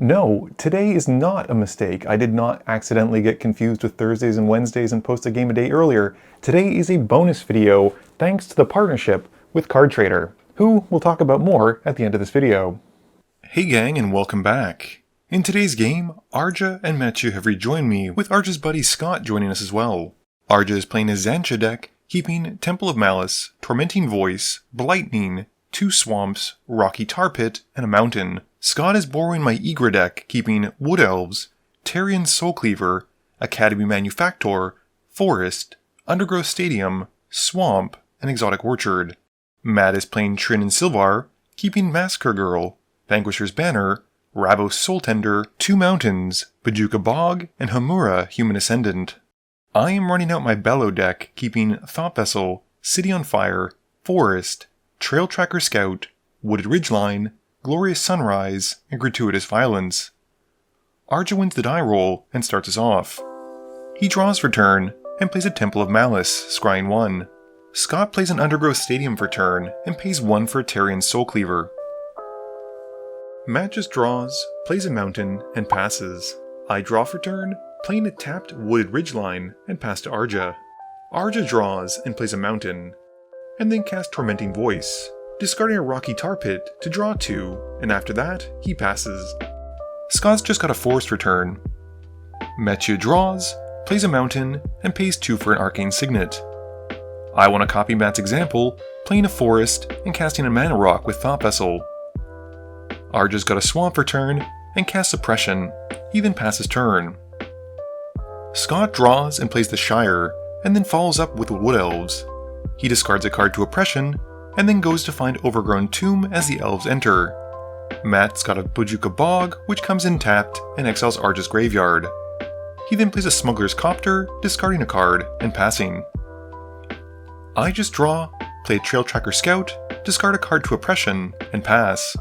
No, today is not a mistake. I did not accidentally get confused with Thursdays and Wednesdays and post a game a day earlier. Today is a bonus video thanks to the partnership with Card Trader, who we'll talk about more at the end of this video. Hey gang, and welcome back. In today's game, Arja and Matthew have rejoined me, with Arja's buddy Scott joining us as well. Arja is playing his Xantcha deck, keeping Temple of Malice, Tormenting Voice, Blightning, 2 Swamps, Rocky Tar Pit, and a Mountain. Scott is borrowing my Ygra deck, keeping Wood Elves, Tarian Soulcleaver, Academy Manufactor, Forest, Undergrowth Stadium, Swamp, and Exotic Orchard. Matt is playing Trynn and Silvar, keeping Massacre Girl, Vanquisher's Banner, Ravos Soultender, 2 Mountains, Bajuka Bog, and Hamura Human Ascendant. I am running out my Bello deck, keeping Thought Vessel, City on Fire, Forest, Trail Tracker Scout, Wooded Ridgeline, Glorious Sunrise, and Gratuitous Violence. Arja wins the die roll and starts us off. He draws for turn and plays a Temple of Malice, scrying 1. Scott plays an Undergrowth Stadium for turn and pays 1 for a Tarian Soulcleaver. Matt just draws, plays a Mountain, and passes. I draw for turn, playing a tapped Wooded Ridgeline, and pass to Arja. Arja draws and plays a Mountain, and then casts Tormenting Voice, discarding a Rocky Tar Pit to draw 2, and after that, he passes. Scott's just got a Forest return. Matthew draws, plays a Mountain, and pays 2 for an Arcane Signet. I want to copy Matt's example, playing a Forest and casting a Mana Rock with Thought Vessel. Arja's got a Swamp return and casts Suppression. He then passes turn. Scott draws and plays the Shire, and then follows up with the Wood Elves. He discards a card to Oppression, and then goes to find Overgrown Tomb as the Elves enter. Matt's got a Bajuka Bog, which comes in tapped and exiles Arja's graveyard. He then plays a Smuggler's Copter, discarding a card and passing. I just draw, play a Trail Tracker Scout, discard a card to Oppression, and pass.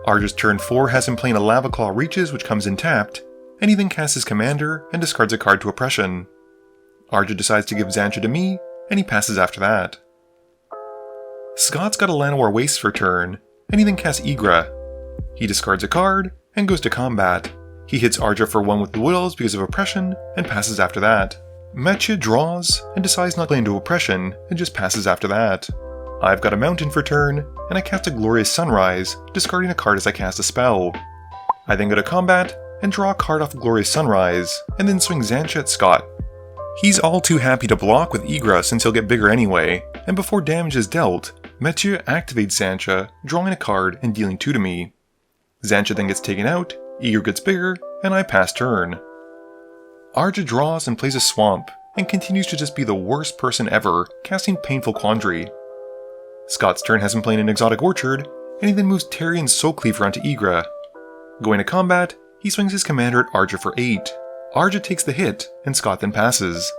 Arja's turn 4 has him playing a Lava Claw Reaches, which comes in tapped, and he then casts his Commander and discards a card to Oppression. Arja decides to give Xantcha to me, and he passes after that. Scott's got a Llanowar Wastes for turn, and he then casts Ygra. He discards a card, and goes to combat. He hits Arja for 1 with the Wood Elves because of Oppression, and passes after that. Matthew draws, and decides not to play into Oppression, and just passes after that. I've got a Mountain for turn, and I cast a Glorious Sunrise, discarding a card as I cast a spell. I then go to combat, and draw a card off Glorious Sunrise, and then swing Xantcha at Scott. He's all too happy to block with Ygra since he'll get bigger anyway, and before damage is dealt, Matthew activates Xantcha, drawing a card and dealing 2 to me. Xantcha then gets taken out, Ygra gets bigger, and I pass turn. Arja draws and plays a Swamp, and continues to just be the worst person ever, casting Painful Quandary. Scott's turn has him playing an Exotic Orchard, and he then moves Tarian Soulcleaver onto Ygra. Going to combat, he swings his commander at Arja for 8. Arja takes the hit, and Scott then passes.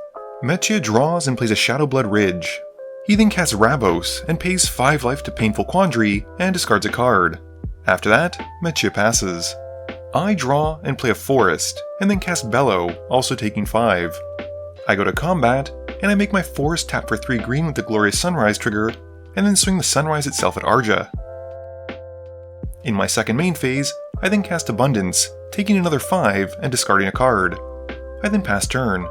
Matthew draws and plays a Shadowblood Ridge. He then casts Ravos and pays 5 life to Painful Quandary and discards a card. After that, Matthew passes. I draw and play a Forest, and then cast Bello, also taking 5. I go to combat, and I make my Forest tap for 3 green with the Glorious Sunrise trigger, and then swing the Sunrise itself at Arja. In my second main phase, I then cast Abundance, taking another 5 and discarding a card. I then pass turn.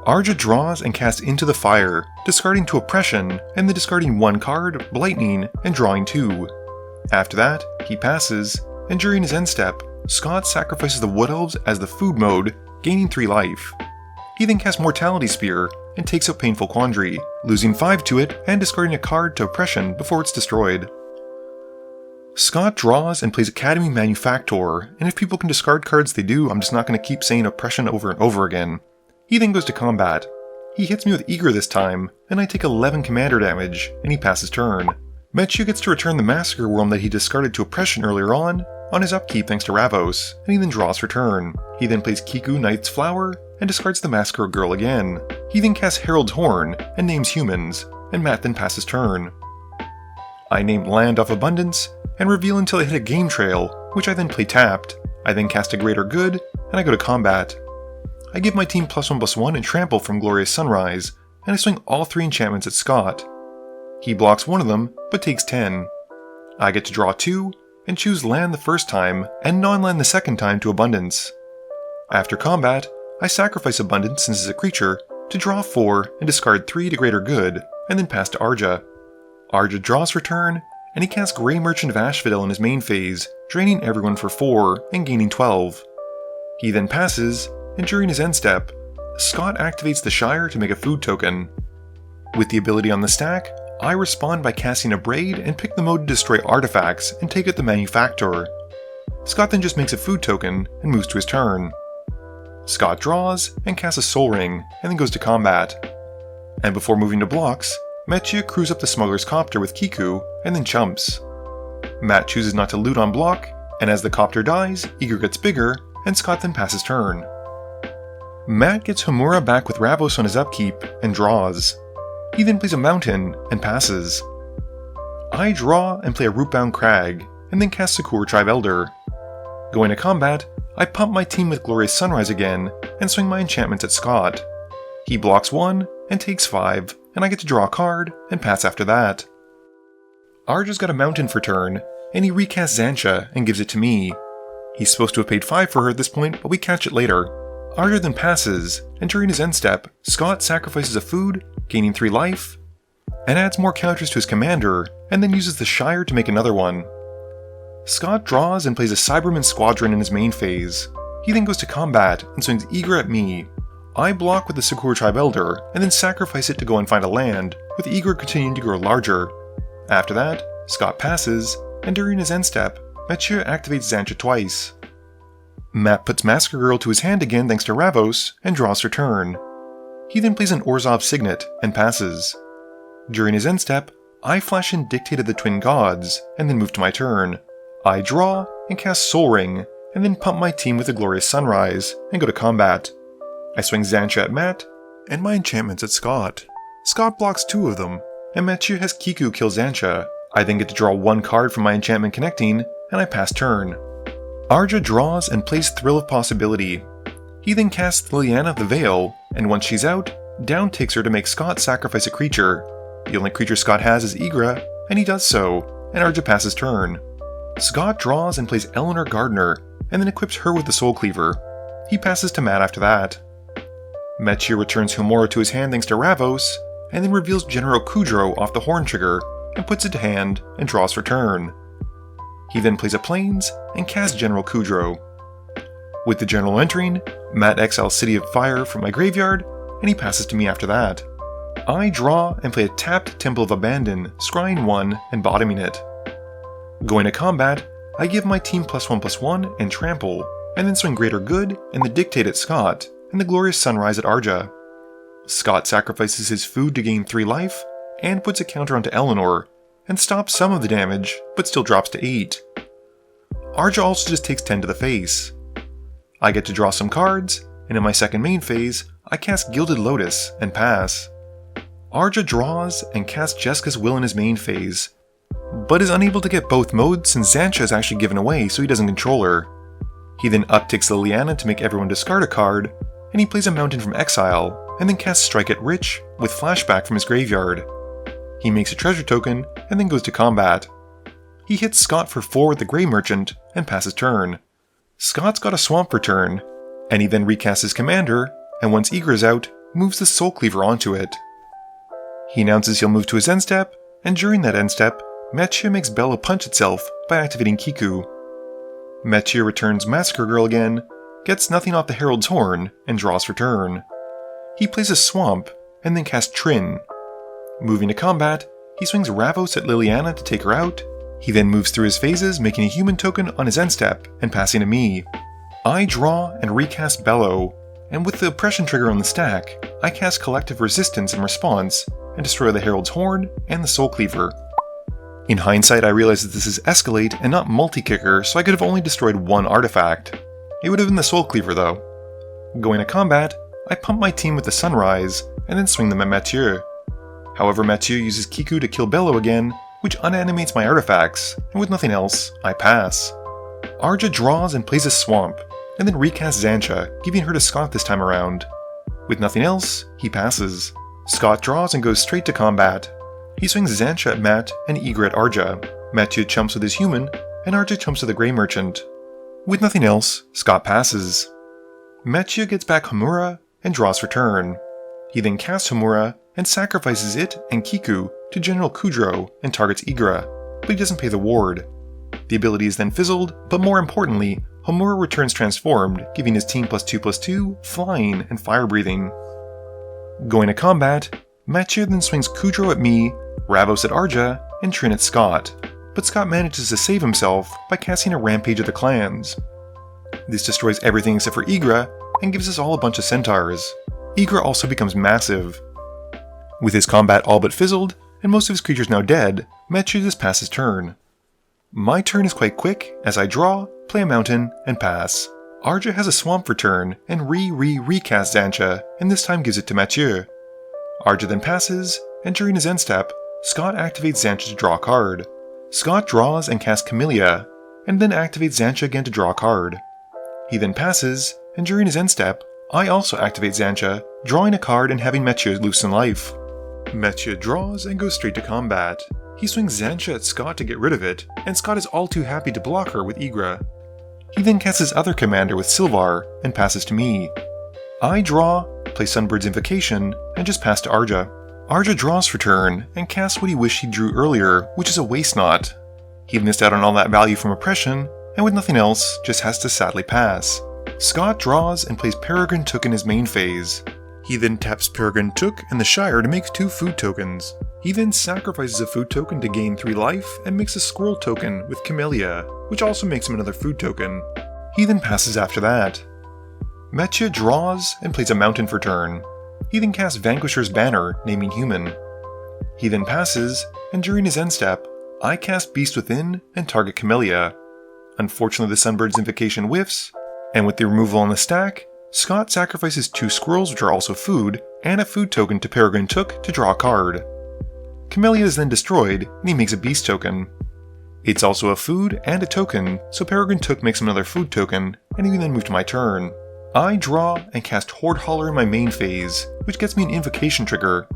Arja draws and casts Into the Fire, discarding to Oppression, and then discarding 1 card, Blightning, and drawing 2. After that, he passes, and during his end step, Scott sacrifices the Wood Elves as the food mode, gaining 3 life. He then casts Mortality Spear, and takes out Painful Quandary, losing 5 to it and discarding a card to Oppression before it's destroyed. Scott draws and plays Academy Manufactor, and if people can discard cards they do, I'm just not going to keep saying Oppression over and over again. He then goes to combat. He hits me with Ygra this time, and I take 11 commander damage, and he passes turn. Matthew gets to return the Massacre Worm that he discarded to Oppression earlier on his upkeep thanks to Ravos, and he then draws for turn. He then plays Kiku Knight's Flower, and discards the Massacre Girl again. He then casts Herald's Horn, and names Humans, and Matt then passes turn. I name Land off Abundance, and reveal until I hit a Game Trail, which I then play tapped. I then cast a Greater Good, and I go to combat. I give my team +1/+1 and Trample from Glorious Sunrise, and I swing all 3 enchantments at Scott. He blocks one of them, but takes 10. I get to draw 2, and choose land the first time and non-land the second time to abundance. After combat, I sacrifice abundance since it's a creature to draw 4 and discard 3 to greater good, and then pass to Arja. Arja draws for turn, and he casts Grey Merchant of Asphodel in his main phase, draining everyone for 4 and gaining 12. He then passes, and during his end step, Scott activates the Shire to make a food token. With the ability on the stack, I respond by casting a Braid and pick the mode to destroy artifacts and take out the Manufactor. Scott then just makes a food token and moves to his turn. Scott draws and casts a Soul Ring and then goes to combat. And before moving to blocks, Metchia crews up the Smuggler's Copter with Kiku and then chumps. Matt chooses not to loot on block, and as the copter dies, Ygra gets bigger, and Scott then passes turn. Matt gets Homura back with Ravos on his upkeep and draws. He then plays a mountain and passes. I draw and play a Rootbound Crag, and then cast Sakura Tribe Elder. Going to combat, I pump my team with Glorious Sunrise again, and swing my enchantments at Scott. He blocks 1 and takes 5, and I get to draw a card and pass after that. Arja's got a mountain for turn, and he recasts Xantcha and gives it to me. He's supposed to have paid 5 for her at this point, but we catch it later. Arja then passes, and during his end step, Scott sacrifices a food, gaining 3 life, and adds more counters to his commander, and then uses the Shire to make another one. Scott draws and plays a Cyberman Squadron in his main phase. He then goes to combat and swings Ygra at me. I block with the Sakura Tribe Elder, and then sacrifice it to go and find a land, with Ygra continuing to grow larger. After that, Scott passes, and during his end step, Metchia activates Xantcha twice. Matt puts Massacre Girl to his hand again thanks to Ravos, and draws her turn. He then plays an Orzhov Signet, and passes. During his end step, I flash in Dictate of the Twin Gods, and then move to my turn. I draw, and cast Soul Ring, and then pump my team with a Glorious Sunrise, and go to combat. I swing Xantcha at Matt, and my enchantments at Scott. Scott blocks 2 of them, and Metchia has Kiku kill Xantcha. I then get to draw 1 card from my enchantment connecting, and I pass turn. Arja draws and plays Thrill of Possibility. He then casts Liliana of the Veil, and once she's out, Down takes her to make Scott sacrifice a creature. The only creature Scott has is Ygra, and he does so, and Arja passes turn. Scott draws and plays Eleanor Gardner, and then equips her with the Soul Cleaver. He passes to Matt after that. Metchia returns Homura to his hand thanks to Ravos, and then reveals General Kudro off the Horn Trigger, and puts it to hand, and draws for turn. He then plays a Plains, and casts General Kudro. With the General entering, Matt exiles City of Fire from my graveyard, and he passes to me after that. I draw and play a tapped Temple of Abandon, scrying 1 and bottoming it. Going to combat, I give my team +1/+1 and Trample, and then swing Greater Good and the Dictate at Scott, and the Glorious Sunrise at Arja. Scott sacrifices his food to gain 3 life, and puts a counter onto Eleanor, and stops some of the damage, but still drops to 8. Arja also just takes 10 to the face. I get to draw some cards, and in my second main phase, I cast Gilded Lotus and pass. Arja draws and casts Jeska's Will in his main phase, but is unable to get both modes since Xantcha is actually given away so he doesn't control her. He then upticks Liliana to make everyone discard a card, and he plays a Mountain from Exile, and then casts Strike at Rich with Flashback from his graveyard. He makes a treasure token, and then goes to combat. He hits Scott for 4 with the Grey Merchant, and passes turn. Scott's got a Swamp for turn, and he then recasts his commander, and once Ygra's out, moves the Soul Cleaver onto it. He announces he'll move to his end step, and during that end step, Metchia makes Bello punch itself by activating Kiku. Metchia returns Massacre Girl again, gets nothing off the Herald's Horn, and draws for turn. He plays a Swamp, and then casts Trynn. Moving to combat, he swings Ravos at Liliana to take her out. He then moves through his phases, making a human token on his end step, and passing to me. I draw and recast Bello, and with the Oppression trigger on the stack, I cast Collective Resistance in response, and destroy the Herald's Horn and the Soul Cleaver. In hindsight, I realized that this is Escalate and not Multi-Kicker, so I could have only destroyed 1 artifact. It would have been the Soul Cleaver though. Going to combat, I pump my team with the Sunrise, and then swing them at Mathieu. However, Mathieu uses Kiku to kill Bello again, which unanimates my artifacts, and with nothing else, I pass. Arja draws and plays a Swamp, and then recasts Xantcha, giving her to Scott this time around. With nothing else, he passes. Scott draws and goes straight to combat. He swings Xantcha at Matt and Ygra at Arja. Mathieu chumps with his human, and Arja jumps to the Grey Merchant. With nothing else, Scott passes. Mathieu gets back Homura and draws for turn. He then casts Homura and sacrifices it and Kiku to General Kudro and targets Ygra, but he doesn't pay the ward. The ability is then fizzled, but more importantly, Homura returns transformed, giving his team +2/+2, flying, and fire breathing. Going to combat, Mathieu then swings Kudro at me, Ravos at Arja, and Trynn at Scott, but Scott manages to save himself by casting a Rampage of the Clans. This destroys everything except for Ygra, and gives us all a bunch of centaurs. Ygra also becomes massive. With his combat all but fizzled, and most of his creatures now dead, Mathieu just passes turn. My turn is quite quick, as I draw, play a mountain, and pass. Arja has a swamp for turn, and recast Xantcha, and this time gives it to Mathieu. Arja then passes, and during his end step, Scott activates Xantcha to draw a card. Scott draws and casts Camellia, and then activates Xantcha again to draw a card. He then passes, and during his end step, I also activate Xantcha, drawing a card and having Mathieu loosen life. Mathieu draws and goes straight to combat. He swings Xantcha at Scott to get rid of it, and Scott is all too happy to block her with Ygra. He then casts his other commander with Silvar, and passes to me. I draw, play Sunbird's Invocation, and just pass to Arja. Arja draws for turn, and casts what he wished he drew earlier, which is a Waste Knot. He'd missed out on all that value from Oppression, and with nothing else, just has to sadly pass. Scott draws and plays Peregrine Took in his main phase. He then taps Peregrine Took and the Shire to make 2 food tokens. He then sacrifices a food token to gain 3 life and makes a squirrel token with Camellia, which also makes him another food token. He then passes after that. Mathieu draws and plays a mountain for turn. He then casts Vanquisher's Banner, naming Human. He then passes, and during his end step, I cast Beast Within and target Camellia. Unfortunately, the Sunbird's Invocation whiffs, and with the removal on the stack, Scott sacrifices 2 squirrels, which are also food, and a food token to Peregrine Took to draw a card. Camellia is then destroyed, and he makes a beast token. It's also a food and a token, so Peregrine Took makes him another food token, and he then moves to my turn. I draw and cast Horde Hauler in my main phase, which gets me an invocation trigger.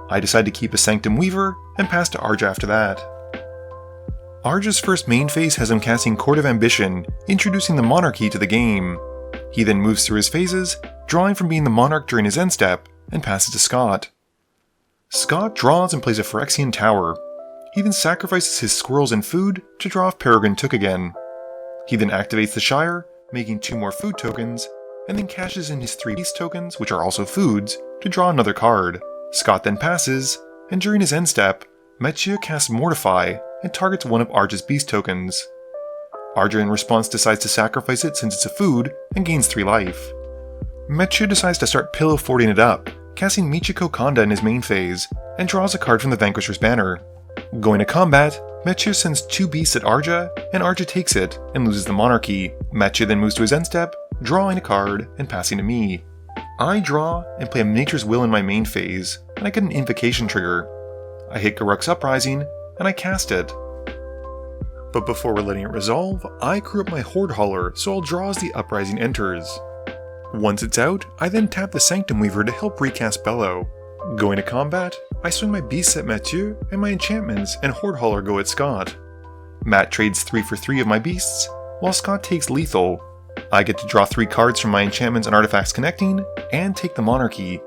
I decide to keep a Sanctum Weaver, and pass to Arja after that. Arja's first main phase has him casting Court of Ambition, introducing the Monarchy to the game. He then moves through his phases, drawing from being the Monarch during his end step, and passes to Scott. Scott draws and plays a Phyrexian Tower. He then sacrifices his squirrels and food to draw off Peregrine Took again. He then activates the Shire, making 2 more food tokens, and then cashes in his 3 beast tokens, which are also foods, to draw another card. Scott then passes, and during his end step, Mathieu casts Mortify and targets one of Arja's beast tokens. Arja in response decides to sacrifice it since it's a food, and gains 3 life. Mathieu decides to start pillow forting it up, casting Michiko Kanda in his main phase, and draws a card from the Vanquisher's Banner. Going to combat, Mathieu sends 2 beasts at Arja, and Arja takes it, and loses the Monarchy. Mathieu then moves to his end step, drawing a card, and passing to me. I draw, and play a Nature's Will in my main phase, and I get an Invocation trigger. I hit Garruk's Uprising, and I cast it. But before we're letting it resolve, I crew up my Horde Hauler, so I'll draw as the Uprising enters. Once it's out, I then tap the Sanctum Weaver to help recast Bello. Going to combat, I swing my beasts at Mathieu, and my enchantments and Horde Hauler go at Scott. Matt trades 3 for 3 of my beasts, while Scott takes Lethal. I get to draw 3 cards from my enchantments and artifacts connecting, and take the Monarchy.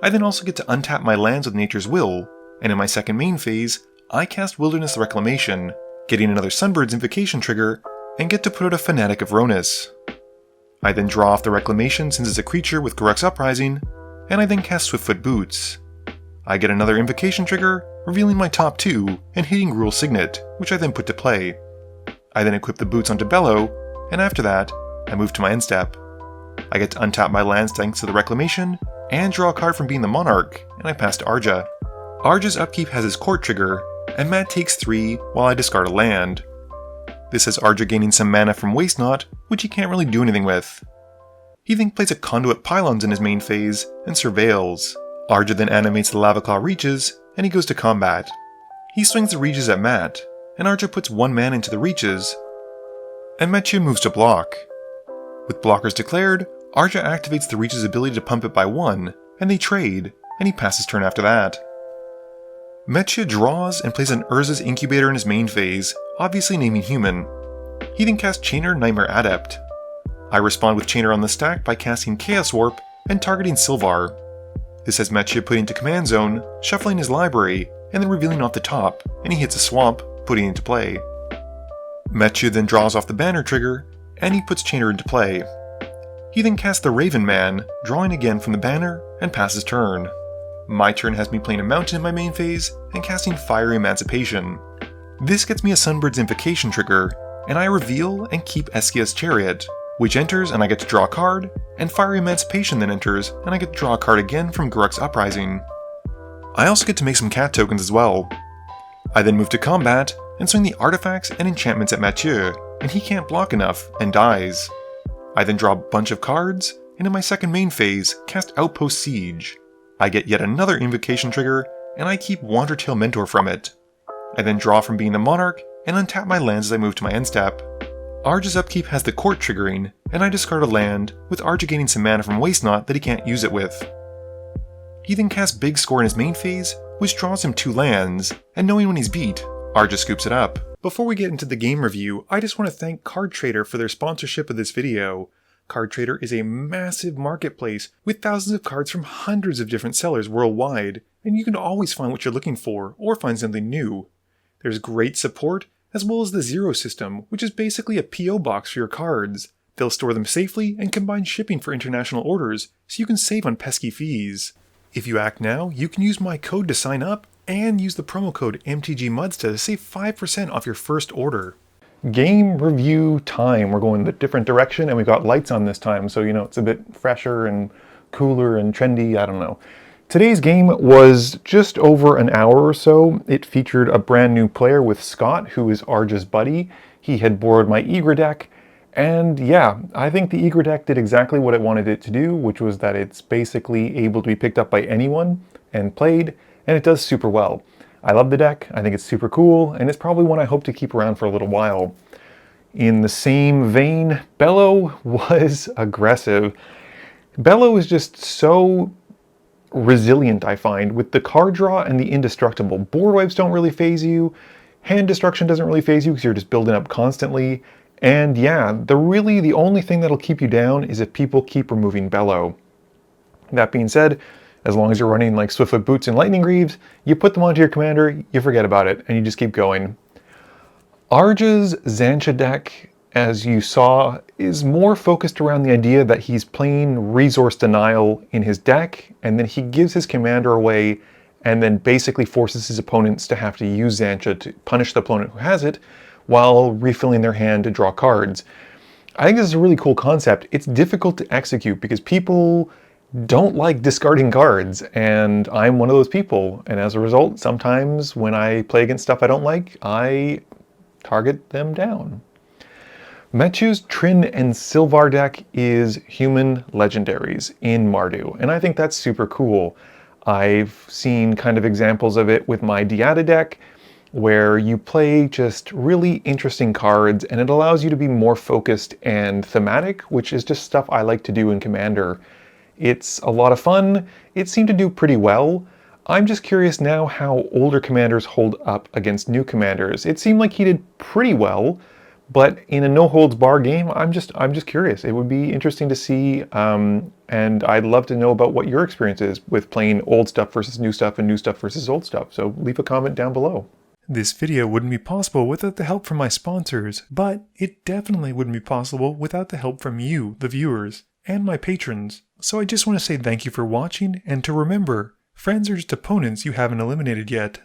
I then also get to untap my lands with Nature's Will, and in my second main phase, I cast Wilderness Reclamation, getting another Sunbird's Invocation trigger, and get to put out a Fanatic of Ronus. I then draw off the Reclamation since it's a creature with Garruk's Uprising, and I then cast Swiftfoot Boots. I get another Invocation trigger, revealing my top 2, and hitting Gruul Signet, which I then put to play. I then equip the boots onto Bello, and after that, I move to my end step. I get to untap my lands thanks to the Reclamation, and draw a card from being the Monarch, and I pass to Arja. Arja's upkeep has his Court trigger, and Matt takes 3 while I discard a land. This has Arja gaining some mana from Waste Knot, which he can't really do anything with. He then plays a Conduit Pylons in his main phase, and surveils. Arja then animates the Lavaclaw Reaches, and he goes to combat. He swings the Reaches at Matt, and Arja puts 1 mana into the Reaches, and Mathieu moves to block. With blockers declared, Arja activates the Reach's ability to pump it by 1, and they trade, and he passes turn after that. Mathieu draws and plays an Urza's Incubator in his main phase, obviously naming Human. He then casts Chainer Nightmare Adept. I respond with Chainer on the stack by casting Chaos Warp and targeting Silvar. This has Mechia put into command zone, shuffling his library, and then revealing off the top, and he hits a swamp, putting it into play. Mechia then draws off the banner trigger, and he puts Chainer into play. He then casts the Raven Man, drawing again from the banner, and passes turn. My turn has me playing a mountain in my main phase, and casting Fiery Emancipation. This gets me a Sunbird's Invocation trigger, and I reveal and keep Eskia's Chariot, which enters and I get to draw a card, and Fiery Emancipation then enters, and I get to draw a card again from Guruk's Uprising. I also get to make some cat tokens as well. I then move to combat, and swing the artifacts and enchantments at Mathieu, and he can't block enough, and dies. I then draw a bunch of cards, and in my second main phase, cast Outpost Siege. I get yet another invocation trigger, and I keep Wandertail Mentor from it. I then draw from being the Monarch, and untap my lands as I move to my end step. Arja's upkeep has the Court triggering, and I discard a land, with Arja gaining some mana from Waste Knot that he can't use it with. He then casts Big Score in his main phase, which draws him 2 lands, and knowing when he's beat, Arja scoops it up. Before we get into the game review, I just want to thank Card Trader for their sponsorship of this video. Card Trader is a massive marketplace with thousands of cards from hundreds of different sellers worldwide, and you can always find what you're looking for, or find something new. There's great support, as well as the Zero system, which is basically a PO box for your cards. They'll store them safely and combine shipping for international orders, so you can save on pesky fees. If you act now, you can use my code to sign up, and use the promo code MTGMudsta to save 5% off your first order. Game review time. We're going a different direction, and we got lights on this time, so it's a bit fresher and cooler and trendy, I don't know. Today's game was just over an hour or so. It featured a brand new player with Scott, who is Arja's buddy. He had borrowed my Ygra deck, and yeah, I think the Ygra deck did exactly what it wanted it to do, which was that it's basically able to be picked up by anyone and played, and it does super well. I love the deck, I think it's super cool, and it's probably one I hope to keep around for a little while. In the same vein, Bello was aggressive. Bello is just so resilient, I find, with the card draw and the indestructible. Board wipes don't really phase you, hand destruction doesn't really phase you because you're just building up constantly, and yeah, the only thing that'll keep you down is if people keep removing Bello. That being said, as long as you're running like Swiftfoot Boots and Lightning Greaves, you put them onto your commander, you forget about it, and you just keep going. Arja's Xantcha deck, as you saw, is more focused around the idea that he's playing resource denial in his deck, and then he gives his commander away, and then basically forces his opponents to have to use Xantcha to punish the opponent who has it, while refilling their hand to draw cards. I think this is a really cool concept. It's difficult to execute because people don't like discarding cards, and I'm one of those people, and as a result, sometimes when I play against stuff I don't like, I target them down. Mechu's Trynn and Silvar deck is human legendaries in Mardu, and I think that's super cool. I've seen kind of examples of it with my Diada deck, where you play just really interesting cards, and it allows you to be more focused and thematic, which is just stuff I like to do in Commander. It's a lot of fun. It seemed to do pretty well. I'm just curious now how older commanders hold up against new commanders. It seemed like he did pretty well, but in a no-holds-bar game, I'm just curious. It would be interesting to see, and I'd love to know about what your experience is with playing old stuff versus new stuff and new stuff versus old stuff. So leave a comment down below. This video wouldn't be possible without the help from my sponsors, but it definitely wouldn't be possible without the help from you, the viewers, and my patrons. So I just want to say thank you for watching, and to remember, friends are just opponents you haven't eliminated yet.